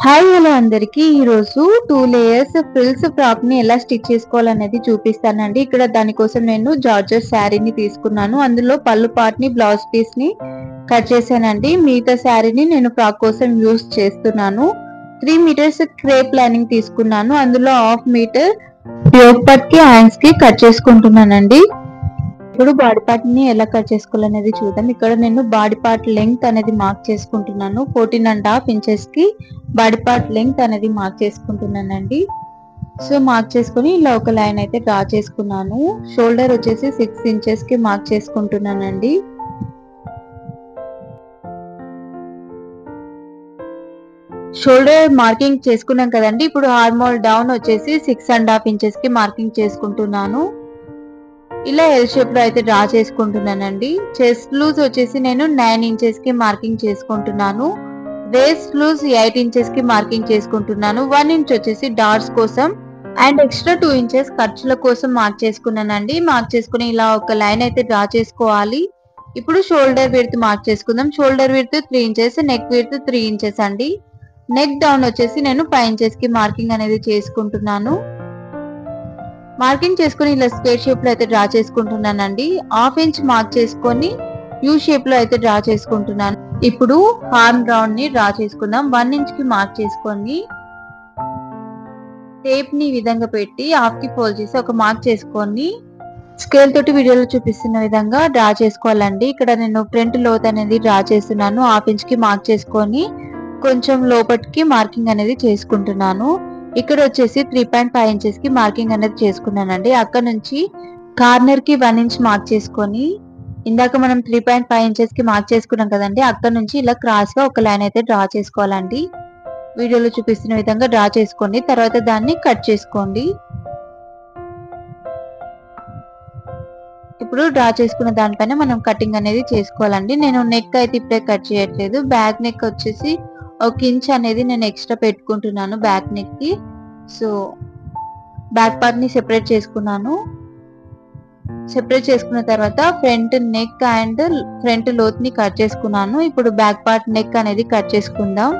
Hi hello అందరికి ఈరోజు 2 layers frills frock ని ఎలా స్టిచ్ చేసుకోవాలనేది చూపిస్తానండి. ఇక్కడ దానికోసం నేను జార్జెట్ శారీని తీసుకున్నాను. అందులో పళ్ళు పార్ట్ ని బ్లౌజ్ పీస్ ని కట్ చేశానండి. మిగతా శారీని నేను ఫ్రాక్ కోసం యూస్ చేస్తున్నాను. 3 మీటర్స్ క్రేప్ లైనింగ్ తీసుకున్నాను. అందులో 1/2 మీటర్ యోక్ పార్ట్ కి హ్యాండ్స్ కి కట్ చేసుకుంటున్నానండి. ఇప్పుడు బాడీ పార్ట్ ని ఎలా కట్ చేసుకోవాలనేది చూద్దాం. ఇక్కడ నేను బాడీ పార్ట్ లెంగ్త్ అనేది మార్క్ చేసుకుంటున్నాను. 14.5 ఇంచెస్ కి బాడీ పార్ట్ లెంగ్త్ అనేది మార్క్ చేసుకుంటున్నానండి. సో మార్క్ చేసుకుని ఇలా ఒక లైన్ అయితే డ్రా చేసుకున్నాను. షోల్డర్ వచ్చేసి 6 ఇంచెస్ కి మార్క్ చేసుకుంటున్నానండి. షోల్డర్ మార్కింగ్ చేసుకున్నాం కదండి. ఇప్పుడు ఆర్మోల్ డౌన్ వచ్చేసి 6.5 ఇంచెస్ కి మార్కింగ్ చేసుకుంటున్నాను. ఇలా ఎల్ షేప్ లో అయితే డ్రా చేసుకుంటున్నానండి. చెస్ట్ లూజ్ వచ్చేసి నేను 9 ఇంచెస్ కి మార్కింగ్ చేసుకుంటున్నాను. వేస్ట్ లూజ్ 8 ఇంచెస్ కి మార్కింగ్ చేసుకుంటున్నాను. 1 ఇంచ్ వచ్చేసి డాట్స్ కోసం అండ్ ఎక్స్ట్రా 2 ఇంచెస్ ఖర్చుల కోసం మార్క్ చేసుకున్నానండి. మార్క్ చేసుకుని ఇలా ఒక లైన్ అయితే డ్రా చేసుకోవాలి. ఇప్పుడు షోల్డర్ విడ్త్ మార్క్ చేసుకుందాం. Shoulder width 3 inches, neck width 3 inches అండి. నెక్ డౌన్ వచ్చేసి నేను 5 ఇంచెస్ కి మార్కింగ్ అనేది చేసుకుంటున్నాను. మార్కింగ్ చేసుకుని ఇలా స్క్వేర్ షేప్ లో అయితే డ్రా చేసుకుంటున్నానండి. 1/2 ఇంచ్ మార్క్ చేసుకొని యూ షేప్ లో అయితే డ్రా చేసుకుంటున్నాను. ఇప్పుడు హార్మ్ రౌండ్ ని డ్రా చేసుకుందాం. 1 ఇంచ్ కి మార్క్ చేసుకొని టేప్ ని ఈ విధంగా పెట్టి హాఫ్ కి ఫోల్డ్ చేసి ఒక మార్క్ చేసుకొని స్కేల్ తోటి వీడియోలో చూపిస్తున్న విధంగా డ్రా చేసుకోవాలండి. ఇక్కడ నేను ఫ్రంట్ లోత్ అనేది డ్రా చేస్తున్నాను. 1/2 ఇంచ్ కి మార్క్ చేసుకొని కొంచెం లోపటికి మార్కింగ్ అనేది చేసుకుంటున్నాను. ఇక్కడ వచ్చేసి 3.5 ఇంచెస్ కి మార్కింగ్ అనేది చేసుకున్నానండి. అక్కడ నుంచి కార్నర్ కి 1 ఇంచ్ మార్క్ చేసుకొని ఇందాక మనం 3.5 ఇంచెస్ కి మార్క్ చేసుకున్నాం కదండి. అక్కడ నుంచి ఇలా క్రాస్ గా ఒక లైన్ అయితే డ్రా చేసుకోవాలండి. వీడియోలో చూపిస్తున్న విధంగా డ్రా చేసుకోండి. తర్వాత దాన్ని కట్ చేసుకోండి. ఇప్పుడు డ్రా చేసుకున్న దానిపైన మనం కటింగ్ అనేది చేసుకోవాలండి. నేను నెక్ అయితే ఇప్పుడే కట్ చేయట్లేదు. బ్యాక్ నెక్ వచ్చేసి 1 ఇంచ్ అనేది నేను ఎక్స్ట్రా పెట్టుకుంటున్నాను బ్యాక్ నెక్ కి. సో బ్యాక్ పార్ట్ ని సెపరేట్ చేసుకున్నాను. సెపరేట్ చేసుకున్న తర్వాత ఫ్రంట్ నెక్ అండ్ ఫ్రంట్ లోత్ ని కట్ చేసుకున్నాను. ఇప్పుడు బ్యాక్ పార్ట్ నెక్ అనేది కట్ చేసుకుందాం.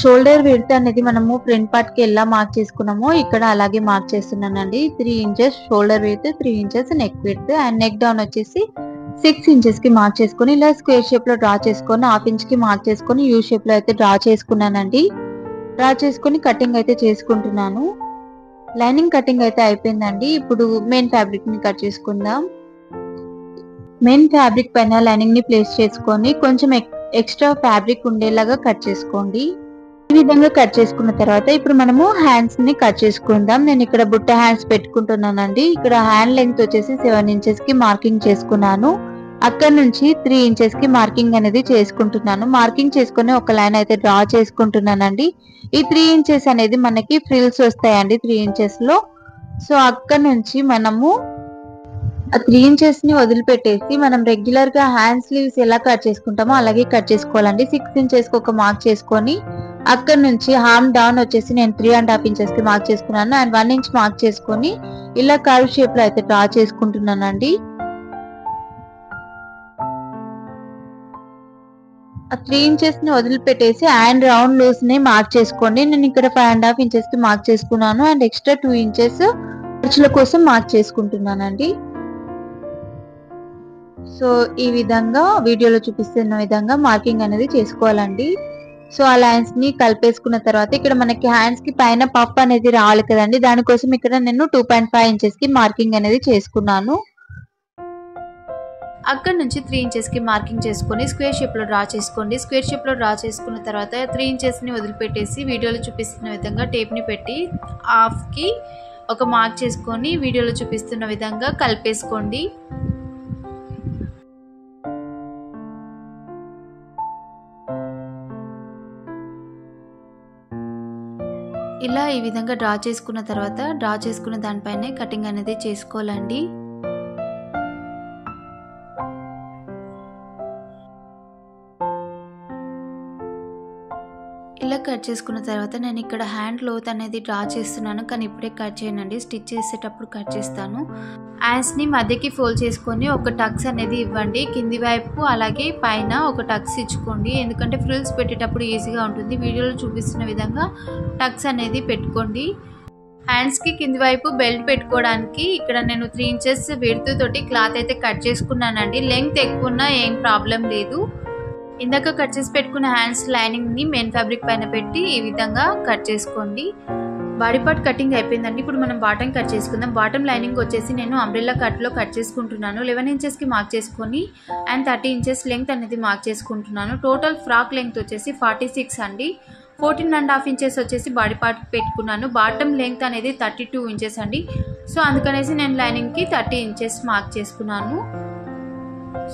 షోల్డర్ విడ్త్ అనేది మనము ఫ్రంట్ పార్ట్ కి ఎలా మార్క్ చేసుకున్నామో ఇక్కడ అలాగే మార్క్ చేస్తున్నానండి. 3 inches shoulder width, 3 inches neck width and neck down వచ్చేసి 6 ఇంచెస్ కి మార్క్ చేసుకొని ఇలా స్క్వేర్ షేప్ లో డ్రా చేసుకొని 1/2 ఇంచ్ కి మార్క్ చేసుకొని యూ షేప్ లో అయితే డ్రా చేసుకున్నానండి. డ్రా చేసుకొని కటింగ్ అయితే చేసుకుంటున్నాను. లైనింగ్ కటింగ్ అయితే అయిపోయిందండి. ఇప్పుడు మెయిన్ ఫ్యాబ్రిక్ ని కట్ చేసుకుందాం. మెయిన్ ఫ్యాబ్రిక్ పైన లైనింగ్ ని ప్లేస్ చేసుకొని కొంచెం ఎక్స్ట్రా ఫ్యాబ్రిక్ ఉండేలాగా కట్ చేసుకోండి. ఈ విధంగా కట్ చేసుకున్న తర్వాత ఇప్పుడు మనము హ్యాండ్స్ ని కట్ చేసుకుందాం. నేను ఇక్కడ బుట్ట హ్యాండ్స్ పెట్టుకుంటున్నానండి. ఇక్కడ హ్యాండ్ లెంగ్త్ వచ్చేసి 7 ఇంచెస్ కి మార్కింగ్ చేసుకున్నాను. అక్కడ నుంచి 3 ఇంచెస్ కి మార్కింగ్ అనేది చేసుకుంటున్నాను. మార్కింగ్ చేసుకుని ఒక లైన్ అయితే డ్రా చేసుకుంటున్నానండి. ఈ 3 ఇంచెస్ అనేది మనకి ఫ్రిల్స్ వస్తాయండి 3 ఇంచెస్ లో. సో అక్కడ నుంచి మనము ఆ 3 ఇంచెస్ ని వదిలిపెట్టేసి మనం రెగ్యులర్ గా హ్యాండ్ స్లీవ్స్ ఎలా కట్ చేసుకుంటామో అలాగే కట్ చేసుకోవాలండి. 6 ఇంచెస్ కి ఒక మార్క్ చేసుకొని అక్కడ నుంచి హార్మ్ డౌన్ వచ్చేసి నేను 3.5 ఇంచెస్ కి మార్క్ చేసుకున్నాను అండ్ 1 ఇంచ్ మార్క్ చేసుకొని ఇలా కర్వ్ షేప్ లో అయితే డ్రా చేసుకుంటున్నానండి. ఆ 3 ఇంచెస్ ని వదిలిపెట్టేసి అండ్ రౌండ్ లూస్ ని మార్క్ చేసుకోండి. నేను ఇక్కడ 5.5 ఇంచెస్ కి మార్క్ చేసుకున్నాను అండ్ ఎక్స్ట్రా 2 ఇంచెస్ ఖర్చుల కోసం మార్క్ చేసుకుంటున్నానండి. సో ఈ విధంగా వీడియోలో చూపిస్తున్న విధంగా మార్కింగ్ అనేది చేసుకోవాలండి. సో ఆ లైన్స్ ని కలిపేసుకున్న తర్వాత ఇక్కడ మనకి హ్యాండ్స్ కి పైన పఫ్ అనేది రావాలి కదండి. దానికోసం ఇక్కడ నేను 2.5 ఇంచెస్ కి మార్కింగ్ అనేది చేసుకున్నాను. అక్కడ నుంచి 3 ఇంచెస్ కి మార్కింగ్ చేసుకొని స్క్వేర్ షేప్ లో డ్రా చేసుకోండి. స్క్వేర్ షేప్ లో డ్రా చేసుకున్న తర్వాత 3 ఇంచెస్ ని వదిలిపెట్టేసి వీడియోలో చూపిస్తున్న విధంగా టేప్ ని పెట్టి హాఫ్ కి ఒక మార్క్ చేసుకొని వీడియోలో చూపిస్తున్న విధంగా కలిపేసుకోండి. ఇలా ఈ విధంగా డ్రా చేసుకున్న తర్వాత డ్రా చేసుకున్న దానిపైనే కటింగ్ అనేది చేసుకోవాలండి. ఇలా కట్ చేసుకున్న తర్వాత నేను ఇక్కడ హ్యాండ్ లోత్ అనేది డ్రా చేస్తున్నాను, కానీ ఇప్పుడే కట్ చేయనండి, స్టిచ్ చేసేటప్పుడు కట్ చేస్తాను. హ్యాండ్స్ని మధ్యకి ఫోల్డ్ చేసుకొని ఒక టక్స్ అనేది ఇవ్వండి కింది వైపు, అలాగే పైన ఒక టక్స్ ఇచ్చుకోండి, ఎందుకంటే ఫ్రిల్స్ పెట్టేటప్పుడు ఈజీగా ఉంటుంది. వీడియోలో చూపిస్తున్న విధంగా టక్స్ అనేది పెట్టుకోండి. హ్యాండ్స్కి కింది వైపు బెల్ట్ పెట్టుకోవడానికి ఇక్కడ నేను 3 ఇంచెస్ విడ్త్ తోటి క్లాత్ అయితే కట్ చేసుకున్నానండి. లెంగ్త్ ఎక్కువ ఉన్నా ఏం ప్రాబ్లం లేదు. ఇందాక కట్ చేసి పెట్టుకున్న హ్యాండ్స్ లైనింగ్ని మెయిన్ ఫ్యాబ్రిక్ పైన పెట్టి ఈ విధంగా కట్ చేసుకోండి. బాడీ పార్ట్ కటింగ్ అయిపోయిందండి. ఇప్పుడు మనం బాటమ్ కట్ చేసుకుందాం. బాటమ్ లైనింగ్ వచ్చేసి నేను అంబ్రెల్లా కట్లో కట్ చేసుకుంటున్నాను. 11 ఇంచెస్కి మార్క్ చేసుకొని అండ్ 30 ఇంచెస్ లెంగ్త్ అనేది మార్క్ చేసుకుంటున్నాను. టోటల్ ఫ్రాక్ లెంగ్త్ వచ్చేసి 46 అండి. 14.5 ఇంచెస్ వచ్చేసి బాడీ పార్ట్ పెట్టుకున్నాను. బాటమ్ లెంగ్త్ అనేది 32 ఇంచెస్ అండి. సో అందుకనేసి నేను లైనింగ్కి 30 ఇంచెస్ మార్క్ చేసుకున్నాను.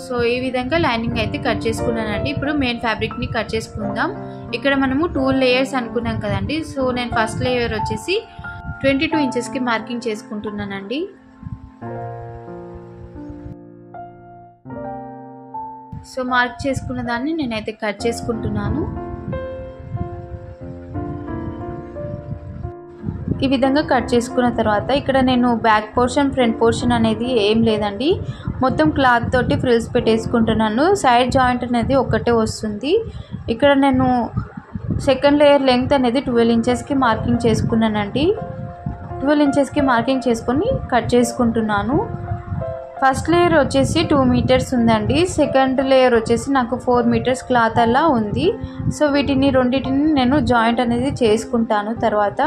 సో ఈ విధంగా లైనింగ్ అయితే కట్ చేసుకున్నానండి. ఇప్పుడు మెయిన్ ఫ్యాబ్రిక్ని కట్ చేసుకుందాం. ఇక్కడ మనము 2 లేయర్స్ అనుకున్నాం కదండి. సో నేను ఫస్ట్ లేయర్ వచ్చేసి 22 ఇంచెస్కి మార్కింగ్ చేసుకుంటున్నానండి. సో మార్క్ చేసుకున్న దాన్ని నేనైతే కట్ చేసుకుంటున్నాను. ఈ విధంగా కట్ చేసుకున్న తర్వాత ఇక్కడ నేను బ్యాక్ పోర్షన్ ఫ్రంట్ పోర్షన్ అనేది ఏం లేదండి, మొత్తం క్లాత్ తోటి ఫ్రిల్స్ పెట్టేసుకుంటున్నాను. సైడ్ జాయింట్ అనేది ఒక్కటే వస్తుంది. ఇక్కడ నేను సెకండ్ లేయర్ లెంగ్త్ అనేది 12 ఇంచెస్కి మార్కింగ్ చేసుకున్నానండి. 12 ఇంచెస్కి మార్కింగ్ చేసుకొని కట్ చేసుకుంటున్నాను. ఫస్ట్ లేయర్ వచ్చేసి 2 మీటర్స్ ఉందండి. సెకండ్ లేయర్ వచ్చేసి నాకు 4 మీటర్స్ క్లాత్ అలా ఉంది. సో వీటిని రెండింటిని నేను జాయింట్ అనేది చేసుకుంటాను. తర్వాత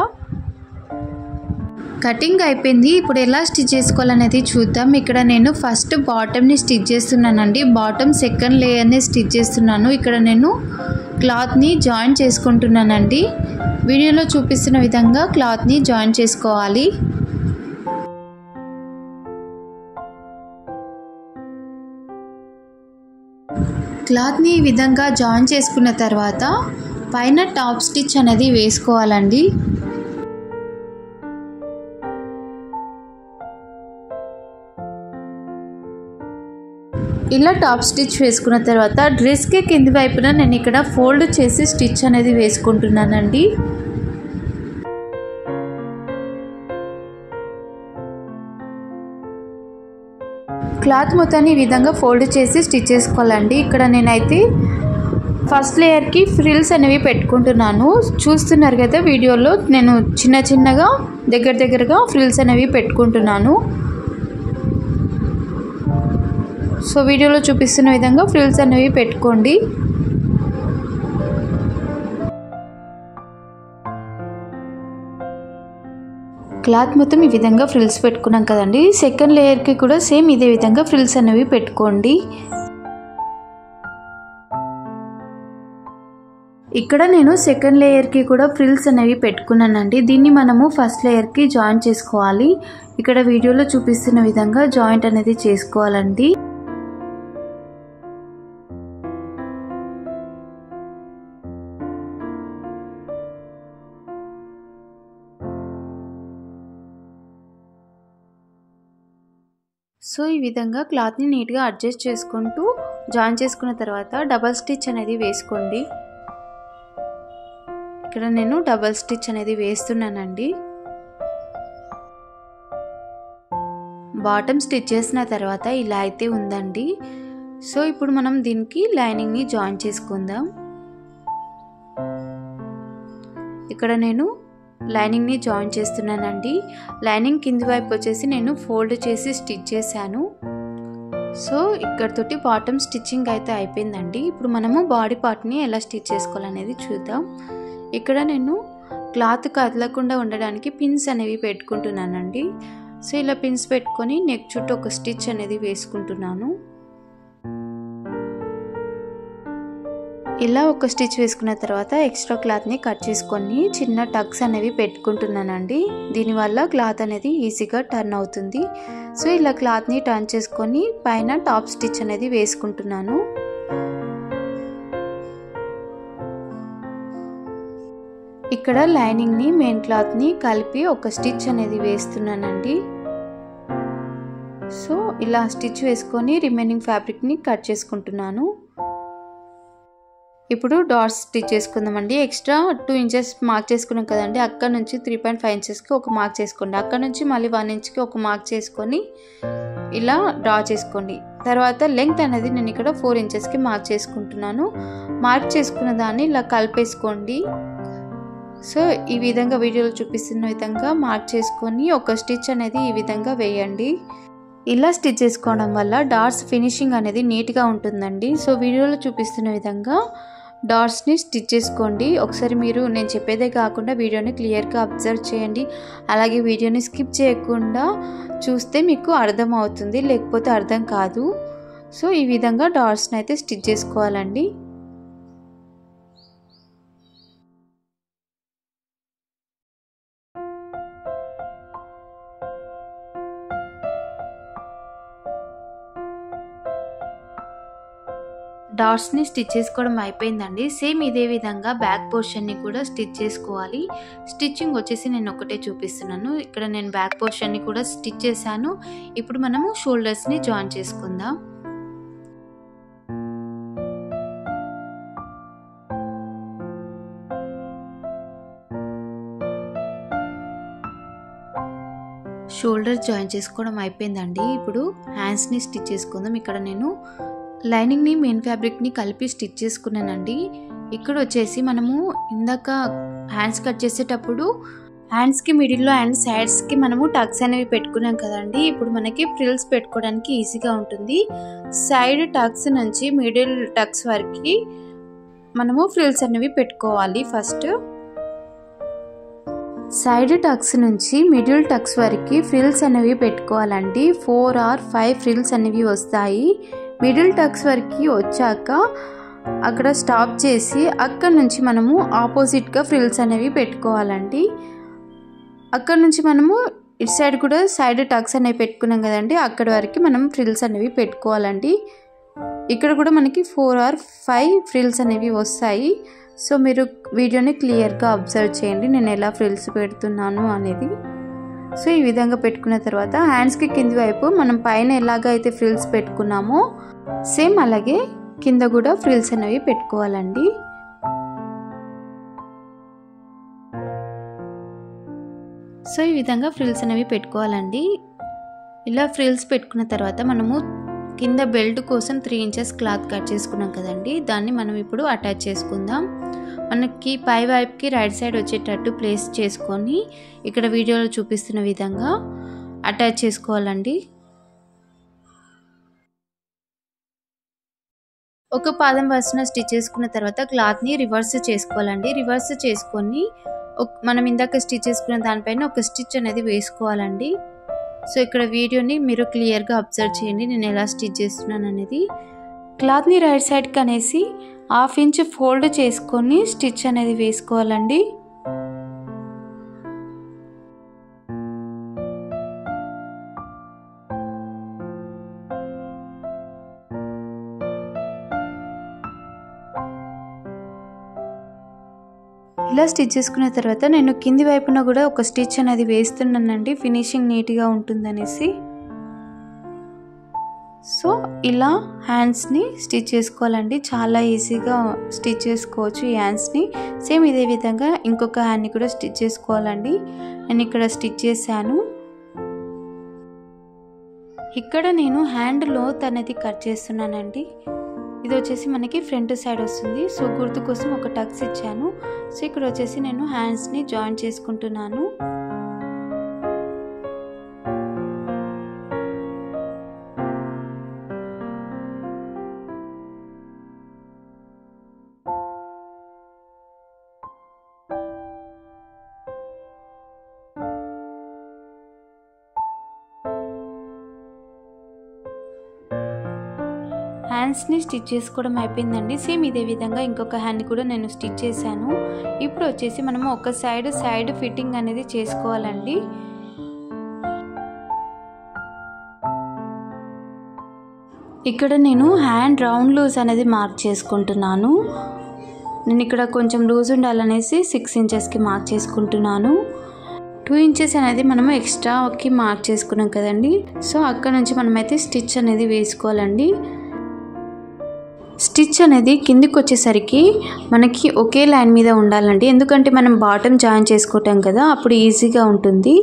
కటింగ్ అయిపోయింది. ఇప్పుడు ఎలా స్టిచ్ చేసుకోవాలనేది చూద్దాం. ఇక్కడ నేను ఫస్ట్ బాటమ్ని స్టిచ్ చేస్తున్నానండి. బాటమ్ సెకండ్ లేయర్ని స్టిచ్ చేస్తున్నాను. ఇక్కడ నేను క్లాత్ని జాయిన్ చేసుకుంటున్నానండి. వీడియోలో చూపిస్తున్న విధంగా క్లాత్ని జాయిన్ చేసుకోవాలి. క్లాత్ని ఈ విధంగా జాయిన్ చేసుకున్న తర్వాత పైన టాప్ స్టిచ్ అనేది వేసుకోవాలండి. ఇలా టాప్ స్టిచ్ వేసుకున్న తర్వాత డ్రెస్కి కింది వైపున నేను ఇక్కడ ఫోల్డ్ చేసి స్టిచ్ అనేది వేసుకుంటున్నానండి. క్లాత్ మొత్తాన్ని ఈ విధంగా ఫోల్డ్ చేసి స్టిచ్ చేసుకోవాలండి. ఇక్కడ నేనైతే ఫస్ట్ లేయర్కి ఫ్రిల్స్ అనేవి పెట్టుకుంటున్నాను. చూస్తున్నారు కదా వీడియోలో, నేను చిన్నగా దగ్గరగా ఫ్రిల్స్ అనేవి పెట్టుకుంటున్నాను. సో వీడియోలో చూపిస్తున్న విధంగా ఫ్రిల్స్ అనేవి పెట్టుకోండి. క్లాత్ మొత్తం ఈ విధంగా ఫ్రిల్స్ పెట్టుకున్నాం కదండి. సెకండ్ లేయర్కి కూడా సేమ్ ఇదే విధంగా ఫ్రిల్స్ అనేవి పెట్టుకోండి. ఇక్కడ నేను సెకండ్ లేయర్కి కూడా ఫ్రిల్స్ అనేవి పెట్టుకున్నానండి. దీన్ని మనము ఫస్ట్ లేయర్కి జాయిన్ చేసుకోవాలి. ఇక్కడ వీడియోలో చూపిస్తున్న విధంగా జాయింట్ అనేది చేసుకోవాలండి. సో ఈ విధంగా క్లాత్ని నీట్గా అడ్జస్ట్ చేసుకుంటూ జాయిన్ చేసుకున్న తర్వాత డబల్ స్టిచ్ అనేది వేసుకోండి. ఇక్కడ నేను డబల్ స్టిచ్ అనేది వేస్తున్నానండి. బాటమ్ స్టిచ్ చేసిన తర్వాత ఇలా అయితే ఉందండి. సో ఇప్పుడు మనం దీనికి లైనింగ్ని జాయిన్ చేసుకుందాం. ఇక్కడ నేను లైనింగ్ని జాయిన్ చేస్తున్నానండి. లైనింగ్ కింది వైపు వచ్చేసి నేను ఫోల్డ్ చేసి స్టిచ్ చేశాను. సో ఇక్కడతోటి బాటమ్ స్టిచ్చింగ్ అయితే అయిపోయిందండి. ఇప్పుడు మనము బాడీ పార్ట్ని ఎలా స్టిచ్ చేసుకోవాలనేది చూద్దాం. ఇక్కడ నేను క్లాత్ కదలకుండా ఉండడానికి పిన్స్ అనేవి పెట్టుకుంటున్నానండి. సో ఇలా పిన్స్ పెట్టుకొని నెక్ చుట్టూ ఒక స్టిచ్ అనేది వేసుకుంటున్నాను. ఇలా ఒక స్టిచ్ వేసుకున్న తర్వాత ఎక్స్ట్రా క్లాత్ని కట్ చేసుకొని చిన్న టక్స్ అనేవి పెట్టుకుంటున్నానండి. దీనివల్ల క్లాత్ అనేది ఈజీగా టర్న్ అవుతుంది. సో ఇలా క్లాత్ని టర్న్ చేసుకొని పైన టాప్ స్టిచ్ అనేది వేసుకుంటున్నాను. ఇక్కడ లైనింగ్ని మెయిన్ క్లాత్ని కలిపి ఒక స్టిచ్ అనేది వేస్తున్నానండి. సో ఇలా స్టిచ్ వేసుకొని రిమైనింగ్ ఫ్యాబ్రిక్ని కట్ చేసుకుంటున్నాను. ఇప్పుడు డాట్స్ స్టిచ్ చేసుకుందామండి. ఎక్స్ట్రా 2 ఇంచెస్ మార్క్ చేసుకున్నాం కదండి, అక్కడ నుంచి 3.5 ఇంచెస్కి ఒక మార్క్ చేసుకోండి. అక్కడ నుంచి మళ్ళీ 1 ఇంచ్కి ఒక మార్క్ చేసుకొని ఇలా డ్రా చేసుకోండి. తర్వాత లెంగ్త్ అనేది నేను ఇక్కడ 4 ఇంచెస్కి మార్క్ చేసుకుంటున్నాను. మార్క్ చేసుకున్న దాన్ని ఇలా కలిపేసుకోండి. సో ఈ విధంగా వీడియోలో చూపిస్తున్న విధంగా మార్క్ చేసుకొని ఒక స్టిచ్ అనేది ఈ విధంగా వేయండి. ఇలా స్టిచ్ చేసుకోవడం వల్ల డాట్స్ ఫినిషింగ్ అనేది నీట్గా ఉంటుందండి. సో వీడియోలో చూపిస్తున్న విధంగా డాట్స్ని స్టిచ్ చేసుకోండి. ఒకసారి మీరు నేను చెప్పేదే కాకుండా వీడియోని క్లియర్గా అబ్జర్వ్ చేయండి. అలాగే వీడియోని స్కిప్ చేయకుండా చూస్తే మీకు అర్థం అవుతుంది, లేకపోతే అర్థం కాదు. సో ఈ విధంగా డాట్స్ని అయితే స్టిచ్ చేసుకోవాలండి. డాట్స్ని స్టిచ్ చేసుకోవడం అయిపోయిందండి. సేమ్ ఇదే విధంగా బ్యాక్ పోర్షన్ని కూడా స్టిచ్ చేసుకోవాలి. స్టిచ్చింగ్ వచ్చేసి నేను ఒకటే చూపిస్తున్నాను. ఇక్కడ నేను బ్యాక్ పోర్షన్ని కూడా స్టిచ్ చేశాను. ఇప్పుడు మనము షోల్డర్స్ని జాయిన్ చేసుకుందాం. షోల్డర్ జాయిన్ చేసుకోవడం అయిపోయిందండి. ఇప్పుడు హ్యాండ్స్ని స్టిచ్ చేసుకుందాం. ఇక్కడ నేను లైనింగ్ని మెయిన్ ఫ్యాబ్రిక్ని కలిపి స్టిచ్ చేసుకున్నానండి. ఇక్కడ వచ్చేసి మనము ఇందాక హ్యాండ్స్ కట్ చేసేటప్పుడు హ్యాండ్స్కి మిడిల్లో అండ్ సైడ్స్కి మనము టక్స్ అనేవి పెట్టుకున్నాం కదండి. ఇప్పుడు మనకి ఫ్రిల్స్ పెట్టుకోవడానికి ఈజీగా ఉంటుంది. సైడ్ టక్స్ నుంచి మిడిల్ టక్స్ వరకు మనము ఫ్రిల్స్ అనేవి పెట్టుకోవాలి. ఫస్ట్ సైడ్ టక్స్ నుంచి మిడిల్ టక్స్ వరకు ఫ్రిల్స్ అనేవి పెట్టుకోవాలండి. 4 or 5 ఫ్రిల్స్ అనేవి వస్తాయి. మిడిల్ టక్స్ వరకు వచ్చాక అక్కడ స్టాప్ చేసి అక్కడ నుంచి మనము ఆపోజిట్గా ఫ్రిల్స్ అనేవి పెట్టుకోవాలండి. అక్కడ నుంచి మనము ఇటు సైడ్ కూడా సైడ్ టక్స్ అనేవి పెట్టుకున్నాం కదండి, అక్కడ వరకు మనం ఫ్రిల్స్ అనేవి పెట్టుకోవాలండి. ఇక్కడ కూడా మనకి 4 or 5 ఫ్రిల్స్ అనేవి వస్తాయి. సో మీరు వీడియోని క్లియర్గా అబ్జర్వ్ చేయండి నేను ఎలా ఫ్రిల్స్ పెడుతున్నాను అనేది. సో ఈ విధంగా పెట్టుకున్న తర్వాత హ్యాండ్స్కి కింది వైపు మనం పైన ఎలాగైతే ఫ్రిల్స్ పెట్టుకున్నామో సేమ్ అలాగే కింద కూడా ఫ్రిల్స్ అనేవి పెట్టుకోవాలండి. సో ఈ విధంగా ఫ్రిల్స్ అనేవి పెట్టుకోవాలండి. ఇలా ఫ్రిల్స్ పెట్టుకున్న తర్వాత మనము కింద బెల్ట్ కోసం 3 ఇంచెస్ క్లాత్ కట్ చేసుకున్నాం కదండి, దాన్ని మనం ఇప్పుడు అటాచ్ చేసుకుందాం. మనకి పై వైపుకి రైట్ సైడ్ వచ్చేటట్టు ప్లేస్ చేసుకొని ఇక్కడ వీడియోలో చూపిస్తున్న విధంగా అటాచ్ చేసుకోవాలండి. ఒక పాదం వరుసన స్టిచ్ చేసుకున్న తర్వాత క్లాత్ని రివర్స్ చేసుకోవాలండి. రివర్స్ చేసుకొని మనం ఇందాక స్టిచ్ చేసుకున్న దానిపైన ఒక స్టిచ్ అనేది వేసుకోవాలండి. సో ఇక్కడ వీడియోని మీరు క్లియర్గా అబ్జర్వ్ చేయండి నేను ఎలా స్టిచ్ చేస్తున్నాను అనేది. క్లాత్ని రైట్ సైడ్కి అనేసి 1/2 ఇంచ్ ఫోల్డ్ చేసుకొని స్టిచ్ అనేది వేసుకోవాలండి. ఇలా స్టిచ్ చేసుకున్న తర్వాత నేను కింది వైపున కూడా ఒక స్టిచ్ అనేది వేస్తున్నానండి, ఫినిషింగ్ నీట్గా ఉంటుందనేసి. సో ఇలా హ్యాండ్స్ని స్టిచ్ చేసుకోవాలండి. చాలా ఈజీగా స్టిచ్ చేసుకోవచ్చు ఈ హ్యాండ్స్ని. సేమ్ ఇదే విధంగా ఇంకొక హ్యాండ్ని కూడా స్టిచ్ చేసుకోవాలండి. నేను ఇక్కడ స్టిచ్ చేశాను. ఇక్కడ నేను హ్యాండ్ లోత్ అనేది కట్ చేస్తున్నానండి. ఇది వచ్చేసి మనకి ఫ్రంట్ సైడ్ వస్తుంది. సో గుర్తు కోసం ఒక టక్స్ ఇచ్చాను. సో ఇక్కడ వచ్చేసి నేను హ్యాండ్స్ని జాయిన్ చేసుకుంటున్నాను. హ్యాండ్స్ని స్టిచ్ చేసుకోవడం అయిపోయిందండి. సేమ్ ఇదే విధంగా ఇంకొక హ్యాండ్ కూడా నేను స్టిచ్ చేశాను. ఇప్పుడు వచ్చేసి మనము ఒక సైడ్ ఫిట్టింగ్ అనేది చేసుకోవాలండి. ఇక్కడ నేను హ్యాండ్ రౌండ్ లూజ్ అనేది మార్క్ చేసుకుంటున్నాను. నేను ఇక్కడ కొంచెం లూజ్ ఉండాలనేసి 6 ఇంచెస్కి మార్క్ చేసుకుంటున్నాను. 2 ఇంచెస్ అనేది మనము ఎక్స్ట్రాకి మార్క్ చేసుకున్నాం కదండి. సో అక్కడ నుంచి మనమైతే స్టిచ్ అనేది వేసుకోవాలండి. స్టిచ్ అనేది కిందికి వచ్చేసరికి మనకి ఒకే లైన్ మీద ఉండాలండి, ఎందుకంటే మనం బాటమ్ జాయిన్ చేసుకుంటాం కదా, అప్పుడు ఈజీగా ఉంటుంది.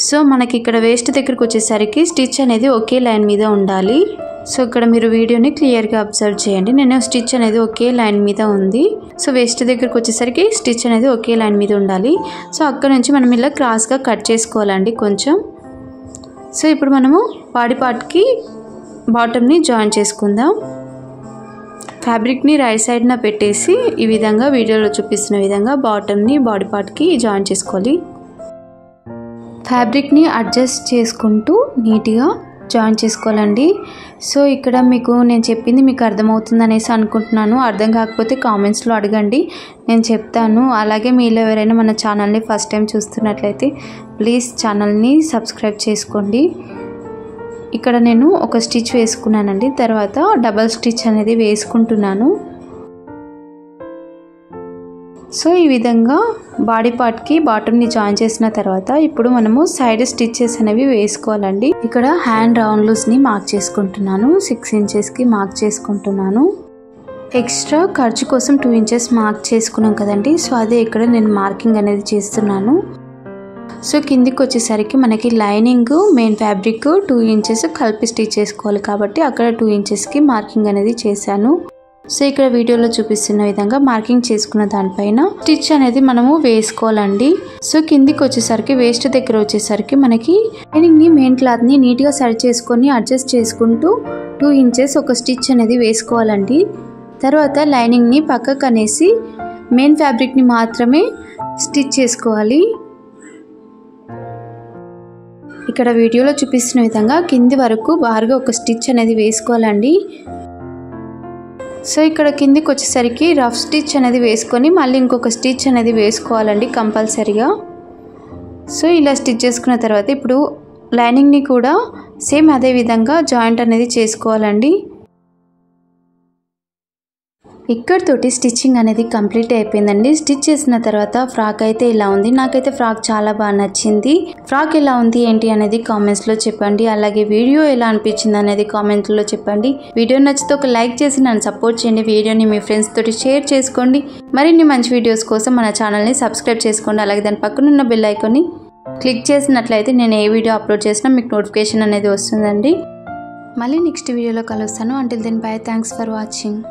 సో మనకి ఇక్కడ వేస్ట్ దగ్గరికి వచ్చేసరికి స్టిచ్ అనేది ఒకే లైన్ మీద ఉండాలి. సో ఇక్కడ మీరు వీడియోని క్లియర్గా అబ్జర్వ్ చేయండి. నేను స్టిచ్ అనేది ఒకే లైన్ మీద ఉంది. సో వేస్ట్ దగ్గరికి వచ్చేసరికి స్టిచ్ అనేది ఒకే లైన్ మీద ఉండాలి. సో అక్కడ నుంచి మనం ఇలా క్రాస్గా కట్ చేసుకోవాలండి కొంచెం. సో ఇప్పుడు మనము బాడీ పార్ట్కి బాటమ్ని జాయిన్ చేసుకుందాం. ఫ్యాబ్రిక్ని రైట్ సైడ్న పెట్టేసి ఈ విధంగా వీడియోలో చూపిస్తున్న విధంగా బాటమ్ని బాడీ పార్ట్కి జాయిన్ చేసుకోవాలి. ఫ్యాబ్రిక్ని అడ్జస్ట్ చేసుకుంటూ నీట్గా జాయిన్ చేసుకోవాలండి. సో ఇక్కడ మీకు నేను చెప్పింది మీకు అర్థమవుతుంది అనేసి అనుకుంటున్నాను. అర్థం కాకపోతే కామెంట్స్లో అడగండి, నేను చెప్తాను. అలాగే మీలో ఎవరైనా మన ఛానల్ని ఫస్ట్ టైం చూస్తున్నట్లయితే ప్లీజ్ ఛానల్ని సబ్స్క్రైబ్ చేసుకోండి. ఇక్కడ నేను ఒక స్టిచ్ వేసుకున్నానండి, తర్వాత డబల్ స్టిచ్ అనేది వేసుకుంటున్నాను. సో ఈ విధంగా బాడీ పార్ట్కి బాటమ్ని జాయిన్ చేసిన తర్వాత ఇప్పుడు మనము సైడ్ స్టిచ్చెస్ అనేవి వేసుకోవాలండి. ఇక్కడ హ్యాండ్ రౌండ్ లూజ్ని మార్క్ చేసుకుంటున్నాను, 6 ఇంచెస్కి మార్క్ చేసుకుంటున్నాను. ఎక్స్ట్రా ఖర్చు కోసం 2 ఇంచెస్ మార్క్ చేసుకున్నాం కదండి, సో అదే ఇక్కడ నేను మార్కింగ్ అనేది చేస్తున్నాను. సో కిందికి వచ్చేసరికి మనకి లైనింగ్ మెయిన్ ఫ్యాబ్రిక్ 2 ఇంచెస్ కలిపి స్టిచ్ చేసుకోవాలి కాబట్టి అక్కడ 2 ఇంచెస్కి మార్కింగ్ అనేది చేశాను. సో ఇక్కడ వీడియోలో చూపిస్తున్న విధంగా మార్కింగ్ చేసుకున్న దానిపైన స్టిచ్ అనేది మనము వేసుకోవాలండి. సో కిందికి వచ్చేసరికి వేస్ట్ దగ్గర వచ్చేసరికి మనకి లైనింగ్ని మెయిన్ క్లాత్ని నీట్గా సరి చేసుకొని అడ్జస్ట్ చేసుకుంటూ 2 ఇంచెస్ ఒక స్టిచ్ అనేది వేసుకోవాలండి. తర్వాత లైనింగ్ని పక్కకు అనేసి మెయిన్ ఫ్యాబ్రిక్ని మాత్రమే స్టిచ్ చేసుకోవాలి. ఇక్కడ వీడియోలో చూపిస్తున్న విధంగా కింది వరకు బారుగా ఒక స్టిచ్ అనేది వేసుకోవాలండి. సో ఇక్కడ కిందికి వచ్చేసరికి రఫ్ స్టిచ్ అనేది వేసుకొని మళ్ళీ ఇంకొక స్టిచ్ అనేది వేసుకోవాలండి కంపల్సరీగా. సో ఇలా స్టిచ్ చేసుకున్న తర్వాత ఇప్పుడు లైనింగ్ని కూడా సేమ్ అదే విధంగా జాయింట్ అనేది చేసుకోవాలండి. ఇక్కడితోటి స్టిచ్చింగ్ అనేది కంప్లీట్ అయిపోయిందండి. స్టిచ్ చేసిన తర్వాత ఫ్రాక్ అయితే ఇలా ఉంది. నాకైతే ఫ్రాక్ చాలా బాగా నచ్చింది. ఫ్రాక్ ఎలా ఉంది ఏంటి అనేది కామెంట్స్లో చెప్పండి. అలాగే వీడియో ఎలా అనిపించింది అనేది కామెంట్లో చెప్పండి. వీడియో నచ్చితే ఒక లైక్ చేసి నన్ను సపోర్ట్ చేయండి. వీడియోని మీ ఫ్రెండ్స్ తోటి షేర్ చేసుకోండి. మరిన్ని మంచి వీడియోస్ కోసం మన ఛానల్ని సబ్స్క్రైబ్ చేసుకోండి. అలాగే దాని పక్కన ఉన్న బెల్ ఐకాన్ని క్లిక్ చేసినట్లయితే నేను ఏ వీడియో అప్లోడ్ చేసినా మీకు నోటిఫికేషన్ అనేది వస్తుందండి. మళ్ళీ నెక్స్ట్ వీడియోలో కలుస్తాను. Until then bye, thanks for watching.